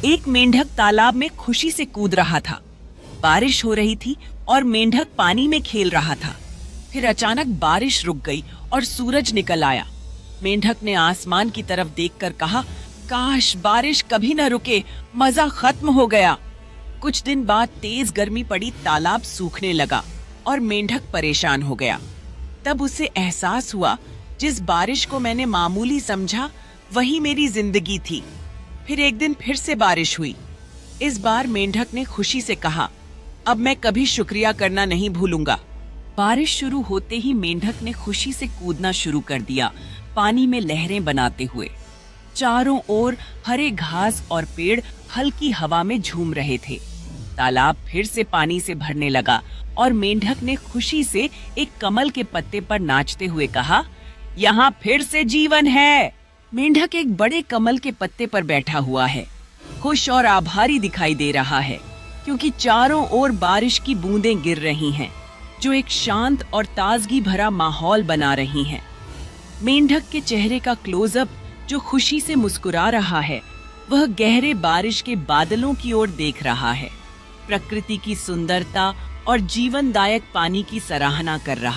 एक मेंढक तालाब में खुशी से कूद रहा था। बारिश हो रही थी और मेंढक पानी में खेल रहा था। फिर अचानक बारिश रुक गई और सूरज निकल आया। मेंढक ने आसमान की तरफ देखकर कहा, काश बारिश कभी न रुके, मजा खत्म हो गया। कुछ दिन बाद तेज गर्मी पड़ी, तालाब सूखने लगा और मेंढक परेशान हो गया। तब उसे एहसास हुआ, जिस बारिश को मैंने मामूली समझा वही मेरी जिंदगी थी। फिर एक दिन फिर से बारिश हुई। इस बार मेंढक ने खुशी से कहा, अब मैं कभी शुक्रिया करना नहीं भूलूंगा। बारिश शुरू होते ही मेंढक ने खुशी से कूदना शुरू कर दिया, पानी में लहरें बनाते हुए। चारों ओर हरे घास और पेड़ हल्की हवा में झूम रहे थे। तालाब फिर से पानी से भरने लगा और मेंढक ने खुशी से एक कमल के पत्ते पर नाचते हुए कहा, यहाँ फिर से जीवन है। मेंढक एक बड़े कमल के पत्ते पर बैठा हुआ है, खुश और आभारी दिखाई दे रहा है, क्योंकि चारों ओर बारिश की बूंदें गिर रही हैं, जो एक शांत और ताजगी भरा माहौल बना रही हैं। मेंढक के चेहरे का क्लोजअप जो खुशी से मुस्कुरा रहा है, वह गहरे बारिश के बादलों की ओर देख रहा है, प्रकृति की सुंदरता और जीवनदायक पानी की सराहना कर रहा